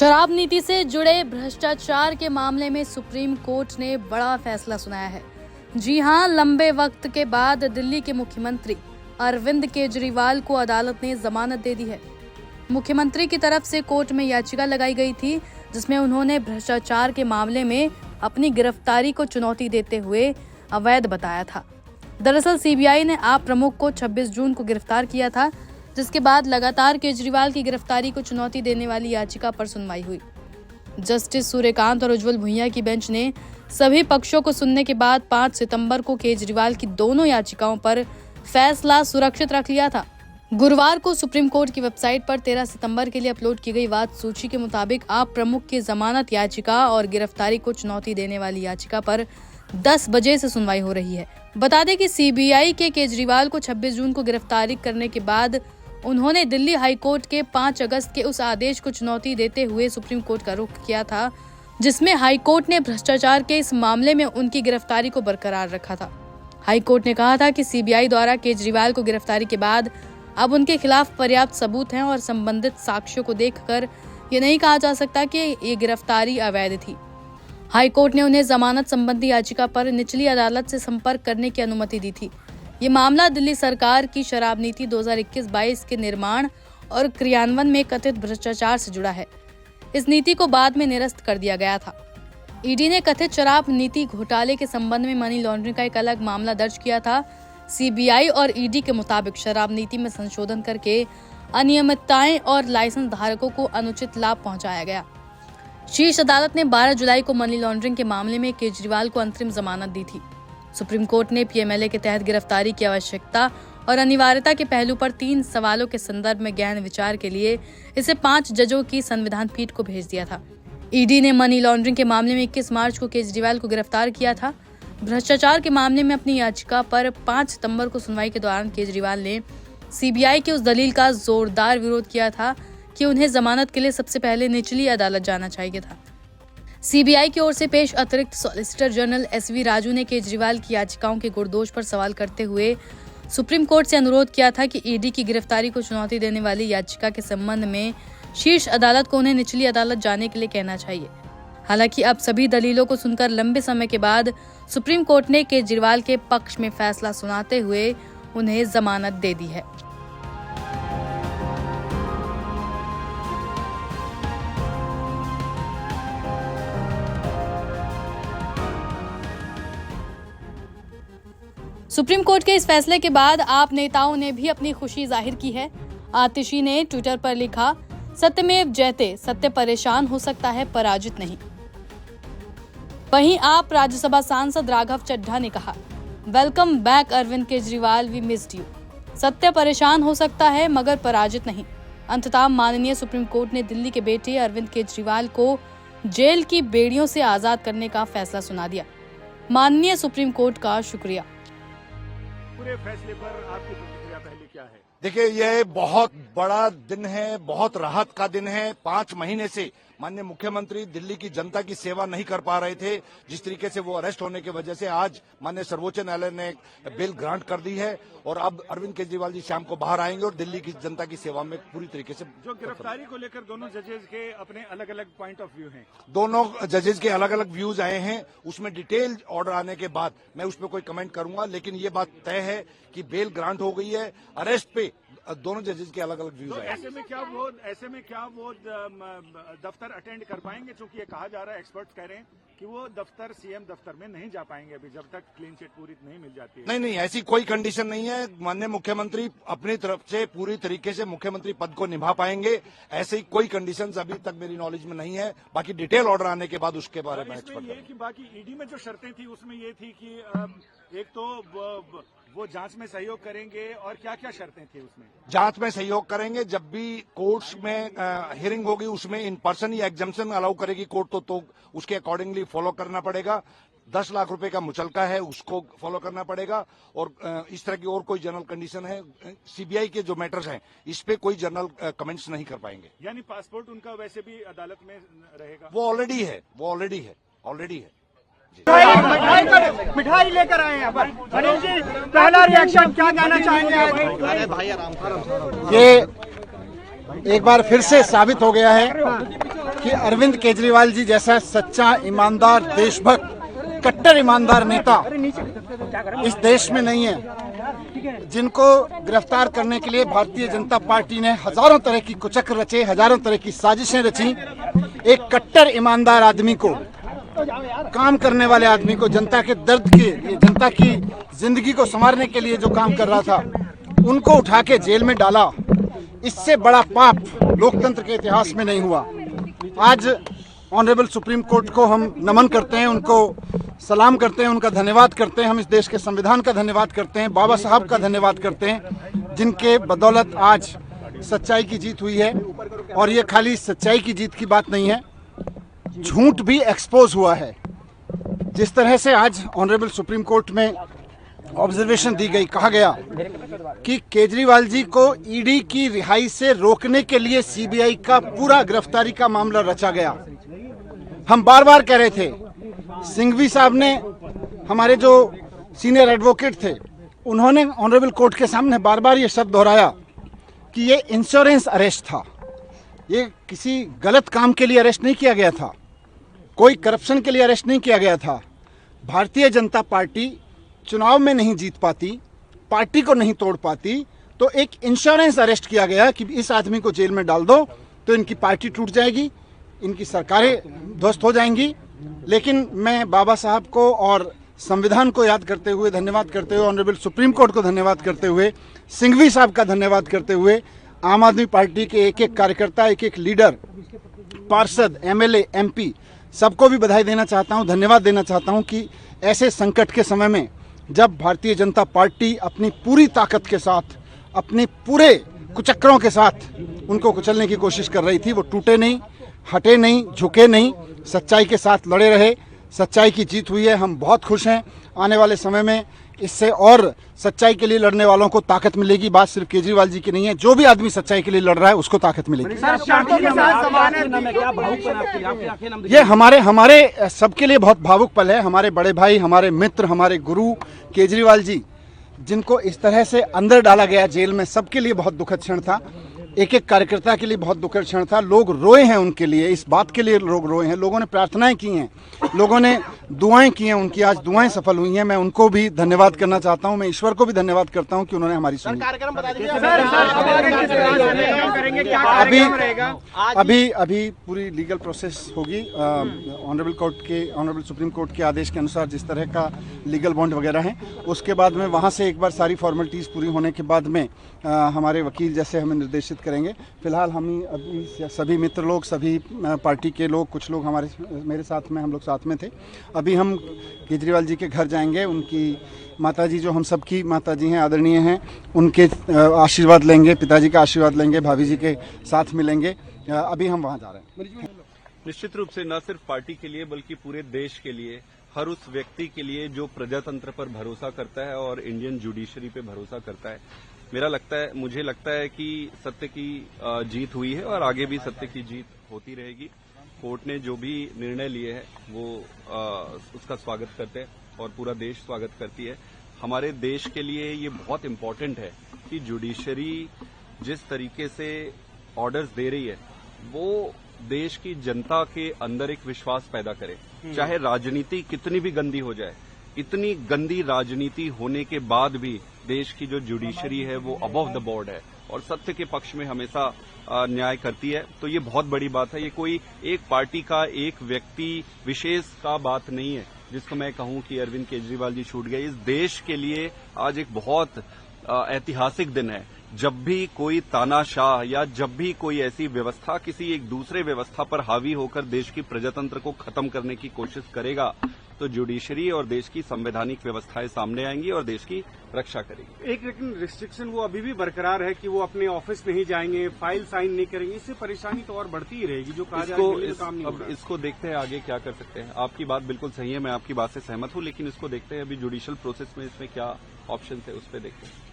शराब नीति से जुड़े भ्रष्टाचार के मामले में सुप्रीम कोर्ट ने बड़ा फैसला सुनाया है। जी हां, लंबे वक्त के बाद दिल्ली के मुख्यमंत्री अरविंद केजरीवाल को अदालत ने जमानत दे दी है। मुख्यमंत्री की तरफ से कोर्ट में याचिका लगाई गई थी, जिसमें उन्होंने भ्रष्टाचार के मामले में अपनी गिरफ्तारी को चुनौती देते हुए अवैध बताया था। दरअसल सीबीआई ने आप प्रमुख को 26 जून को गिरफ्तार किया था, जिसके बाद लगातार केजरीवाल की गिरफ्तारी को चुनौती देने वाली याचिका पर सुनवाई हुई। जस्टिस सूर्यकांत और उज्जवल भुइयां की बेंच ने सभी पक्षों को सुनने के बाद 5 सितंबर को केजरीवाल की दोनों याचिकाओं पर फैसला सुरक्षित रख लिया था। गुरुवार को सुप्रीम कोर्ट की वेबसाइट पर 13 सितंबर के लिए अपलोड की गई वाद सूची के मुताबिक आप प्रमुख की जमानत याचिका और गिरफ्तारी को चुनौती देने वाली याचिका पर 10 बजे से सुनवाई हो रही है। बता दें कि सीबीआई के केजरीवाल को 26 जून को गिरफ्तारी करने के बाद उन्होंने दिल्ली हाई कोर्ट के 5 अगस्त के उस आदेश को चुनौती देते हुए सुप्रीम कोर्ट का रुख किया था, जिसमें हाई कोर्ट ने भ्रष्टाचार के इस मामले में उनकी गिरफ्तारी को बरकरार रखा था। हाई कोर्ट ने कहा था कि सीबीआई द्वारा केजरीवाल को गिरफ्तारी के बाद अब उनके खिलाफ पर्याप्त सबूत हैं और संबंधित साक्ष्यों को देखकर ये नहीं कहा जा सकता कि ये गिरफ्तारी अवैध थी। हाई कोर्ट ने उन्हें जमानत संबंधी याचिका पर निचली अदालत से संपर्क करने की अनुमति दी थी। ये मामला दिल्ली सरकार की शराब नीति 2021-22 के निर्माण और क्रियान्वयन में कथित भ्रष्टाचार से जुड़ा है। इस नीति को बाद में निरस्त कर दिया गया था। ईडी ने कथित शराब नीति घोटाले के संबंध में मनी लॉन्ड्रिंग का एक अलग मामला दर्ज किया था। सीबीआई और ईडी के मुताबिक शराब नीति में संशोधन करके अनियमितताएं और लाइसेंस धारकों को अनुचित लाभ पहुंचाया गया। शीर्ष अदालत ने 12 जुलाई को मनी लॉन्ड्रिंग के मामले में केजरीवाल को अंतरिम जमानत दी थी। सुप्रीम कोर्ट ने पीएमएलए के तहत गिरफ्तारी की आवश्यकता और अनिवार्यता के पहलू पर 3 सवालों के संदर्भ में गहन विचार के लिए इसे 5 जजों की संविधान पीठ को भेज दिया था। ईडी ने मनी लॉन्ड्रिंग के मामले में 21 मार्च को केजरीवाल को गिरफ्तार किया था। भ्रष्टाचार के मामले में अपनी याचिका पर 5 सितंबर को सुनवाई के दौरान केजरीवाल ने सीबीआई की उस दलील का जोरदार विरोध किया था कि उन्हें जमानत के लिए सबसे पहले निचली अदालत जाना चाहिए था। सीबीआई की ओर से पेश अतिरिक्त सॉलिसिटर जनरल एसवी राजू ने केजरीवाल की याचिकाओं के गुणदोष पर सवाल करते हुए सुप्रीम कोर्ट से अनुरोध किया था कि ईडी की गिरफ्तारी को चुनौती देने वाली याचिका के संबंध में शीर्ष अदालत को उन्हें निचली अदालत जाने के लिए कहना चाहिए। हालांकि अब सभी दलीलों को सुनकर लंबे समय के बाद सुप्रीम कोर्ट ने केजरीवाल के पक्ष में फैसला सुनाते हुए उन्हें जमानत दे दी है। सुप्रीम कोर्ट के इस फैसले के बाद आप नेताओं ने भी अपनी खुशी जाहिर की है। आतिशी ने ट्विटर पर लिखा, सत्यमेव जयते, सत्य परेशान हो सकता है, पराजित नहीं। वहीं आप राज्यसभा सांसद राघव चड्ढा ने कहा, welcome back Arvind Kejriwal, we missed you. सत्य परेशान हो सकता है मगर पराजित नहीं। अंततः माननीय सुप्रीम कोर्ट ने दिल्ली के बेटे अरविंद केजरीवाल को जेल की बेड़ियों से आजाद करने का फैसला सुना दिया। माननीय सुप्रीम कोर्ट का शुक्रिया। पूरे फैसले पर आपकी प्रतिक्रिया पहले क्या है? देखिए, यह बहुत बड़ा दिन है, बहुत राहत का दिन है। 5 महीने से माननीय मुख्यमंत्री दिल्ली की जनता की सेवा नहीं कर पा रहे थे। जिस तरीके से वो अरेस्ट होने की वजह से आज माननीय सर्वोच्च न्यायालय ने बेल ग्रांट कर दी है और अब अरविंद केजरीवाल जी शाम को बाहर आएंगे और दिल्ली की जनता की सेवा में पूरी तरीके से। जो गिरफ्तारी को लेकर दोनों जजेस के अपने अलग अलग पॉइंट ऑफ व्यू हैं। दोनों जजेस के अलग अलग व्यूज आए हैं। उसमें डिटेल ऑर्डर आने के बाद मैं उस पर कोई कमेंट करूंगा, लेकिन ये बात तय है कि बेल ग्रांट हो गई है। अरेस्ट पे दोनों जजेस के अलग अलग व्यूज आए। ऐसे में क्या वो दफ्तर अटेंड कर पाएंगे? क्योंकि ये कहा जा रहा है, एक्सपर्ट्स कह रहे हैं कि वो दफ्तर, सीएम दफ्तर में नहीं जा पाएंगे अभी, जब तक क्लीन चिट पूरी नहीं मिल जाती है। नहीं, ऐसी कोई कंडीशन नहीं है। माननीय मुख्यमंत्री अपनी तरफ से पूरी तरीके से मुख्यमंत्री पद को निभा पाएंगे। ऐसी कोई कंडीशंस अभी तक मेरी नॉलेज में नहीं है। बाकी डिटेल ऑर्डर आने के बाद उसके बारे में एक्सपर्ट ये कि बाकी ईडी में जो शर्तें थी उसमें ये थी कि एक तो वो जांच में सहयोग करेंगे और क्या क्या शर्तें थी उसमें? जांच में सहयोग करेंगे। जब भी कोर्ट्स में हियरिंग होगी उसमें इन पर्सन या एग्जामिशन अलाउ करेगी कोर्ट तो उसके अकॉर्डिंगली फॉलो करना पड़ेगा। 10 लाख रुपए का मुचलका है, उसको फॉलो करना पड़ेगा। और इस तरह की और कोई जनरल कंडीशन है, सीबीआई के जो मैटर्स हैं इस पे कोई जनरल कमेंट्स नहीं कर पाएंगे। यानी पासपोर्ट उनका वैसे भी अदालत में रहेगा? वो ऑलरेडी है। मिठाई लेकर आए हैं। अनिल जी, पहला रिएक्शन क्या कहना चाहेंगे? अरे भाई आराम। ये एक बार फिर से साबित हो गया है कि अरविंद केजरीवाल जी जैसा सच्चा, ईमानदार, देशभक्त, कट्टर ईमानदार नेता इस देश में नहीं है। जिनको गिरफ्तार करने के लिए भारतीय जनता पार्टी ने हजारों तरह की कुचक्र रचे, हजारों तरह की साजिशें रची। एक कट्टर ईमानदार आदमी को, काम करने वाले आदमी को, जनता के दर्द के, जनता की जिंदगी को संवारने के लिए जो काम कर रहा था, उनको उठा के जेल में डाला। इससे बड़ा पाप लोकतंत्र के इतिहास में नहीं हुआ। आज ऑनरेबल सुप्रीम कोर्ट को हम नमन करते हैं, उनको सलाम करते हैं, उनका धन्यवाद करते हैं। हम इस देश के संविधान का धन्यवाद करते हैं, बाबा साहब का धन्यवाद करते हैं, जिनके बदौलत आज सच्चाई की जीत हुई है। और ये खाली सच्चाई की जीत की बात नहीं है, झूठ भी एक्सपोज हुआ है। जिस तरह से आज ऑनरेबल सुप्रीम कोर्ट में ऑब्जर्वेशन दी गई, कहा गया कि केजरीवाल जी को ईडी की रिहाई से रोकने के लिए सीबीआई का पूरा गिरफ्तारी का मामला रचा गया। हम बार बार कह रहे थे, सिंघवी साहब ने, हमारे जो सीनियर एडवोकेट थे, उन्होंने ऑनरेबल कोर्ट के सामने बार बार ये शब्द दोहराया कि ये इंश्योरेंस अरेस्ट था, ये किसी गलत काम के लिए अरेस्ट नहीं किया गया था, कोई करप्शन के लिए अरेस्ट नहीं किया गया था। भारतीय जनता पार्टी चुनाव में नहीं जीत पाती, पार्टी को नहीं तोड़ पाती, तो एक इंश्योरेंस अरेस्ट किया गया कि इस आदमी को जेल में डाल दो तो इनकी पार्टी टूट जाएगी, इनकी सरकारें ध्वस्त हो जाएंगी। लेकिन मैं बाबा साहब को और संविधान को याद करते हुए, धन्यवाद करते हुए, ऑनरेबल सुप्रीम कोर्ट को धन्यवाद करते हुए, सिंघवी साहब का धन्यवाद करते हुए, आम आदमी पार्टी के एक एक कार्यकर्ता, एक एक लीडर, पार्षद, एमएलए, एमपी, सबको भी बधाई देना चाहता हूं, धन्यवाद देना चाहता हूं कि ऐसे संकट के समय में जब भारतीय जनता पार्टी अपनी पूरी ताकत के साथ, अपने पूरे कुचक्रों के साथ उनको कुचलने की कोशिश कर रही थी, वो टूटे नहीं, हटे नहीं, झुके नहीं, सच्चाई के साथ लड़े रहे। सच्चाई की जीत हुई है, हम बहुत खुश हैं। आने वाले समय में इससे और सच्चाई के लिए लड़ने वालों को ताकत मिलेगी। बात सिर्फ केजरीवाल जी की नहीं है, जो भी आदमी सच्चाई के लिए लड़ रहा है उसको ताकत मिलेगी। ये हमारे सबके लिए बहुत भावुक पल है। हमारे बड़े भाई, हमारे मित्र, हमारे गुरु केजरीवाल जी, जिनको इस तरह से अंदर डाला गया जेल में, सबके लिए बहुत दुखद क्षण था। एक एक कार्यकर्ता के लिए बहुत दुखद क्षण था। लोग रोए हैं उनके लिए, इस बात के लिए लोग रोए हैं। लोगों ने प्रार्थनाएं की हैं, लोगों ने दुआएं की हैं, उनकी आज दुआएं सफल हुई हैं। मैं उनको भी धन्यवाद करना चाहता हूं, मैं ईश्वर को भी धन्यवाद करता हूं कि उन्होंने हमारी सुनी। अभी पूरी लीगल प्रोसेस होगी। ऑनरेबल सुप्रीम कोर्ट के आदेश के अनुसार जिस तरह का लीगल बॉन्ड वगैरह है, उसके बाद में वहां से एक बार सारी फॉर्मेलिटीज पूरी होने के बाद में हमारे वकील जैसे हमें निर्देशित करेंगे। फिलहाल हम अभी सभी मित्र लोग, सभी पार्टी के लोग, कुछ लोग मेरे साथ में, हम लोग साथ में थे। अभी हम केजरीवाल जी के घर जाएंगे, उनकी माताजी, जो हम सबकी माताजी हैं, आदरणीय हैं, उनके आशीर्वाद लेंगे, पिताजी का आशीर्वाद लेंगे, भाभी जी के साथ मिलेंगे। अभी हम वहाँ जा रहे हैं। निश्चित रूप से न सिर्फ पार्टी के लिए बल्कि पूरे देश के लिए, हर उस व्यक्ति के लिए जो प्रजातंत्र पर भरोसा करता है और इंडियन जुडिशरी पे भरोसा करता है, मुझे लगता है कि सत्य की जीत हुई है और आगे भी सत्य की जीत होती रहेगी। कोर्ट ने जो भी निर्णय लिए हैं वो उसका स्वागत करते हैं और पूरा देश स्वागत करती है। हमारे देश के लिए ये बहुत इम्पोर्टेंट है कि जुडिशरी जिस तरीके से ऑर्डर्स दे रही है वो देश की जनता के अंदर एक विश्वास पैदा करे। चाहे राजनीति कितनी भी गंदी हो जाए, इतनी गंदी राजनीति होने के बाद भी देश की जो जुडिशरी है वो अबव द बोर्ड है और सत्य के पक्ष में हमेशा न्याय करती है। तो ये बहुत बड़ी बात है। ये कोई एक पार्टी का, एक व्यक्ति विशेष का बात नहीं है जिसको मैं कहूं कि अरविंद केजरीवाल जी छूट गए। इस देश के लिए आज एक बहुत ऐतिहासिक दिन है। जब भी कोई तानाशाह या जब भी कोई ऐसी व्यवस्था किसी एक दूसरे व्यवस्था पर हावी होकर देश की प्रजातंत्र को खत्म करने की कोशिश करेगा, तो जुडिशरी और देश की संवैधानिक व्यवस्थाएं सामने आएंगी और देश की रक्षा करेगी। एक लेकिन रिस्ट्रिक्शन वो अभी भी बरकरार है कि वो अपने ऑफिस नहीं जाएंगे, फाइल साइन नहीं करेंगे। इससे परेशानी तो और बढ़ती ही रहेगी। जो कहा जाए इसको देखते हैं आगे क्या कर सकते हैं। आपकी बात बिल्कुल सही है, मैं आपकी बात से सहमत हूं, लेकिन इसको देखते हैं अभी जुडिशियल प्रोसेस में इसमें क्या ऑप्शन है, उस पर देखते हैं।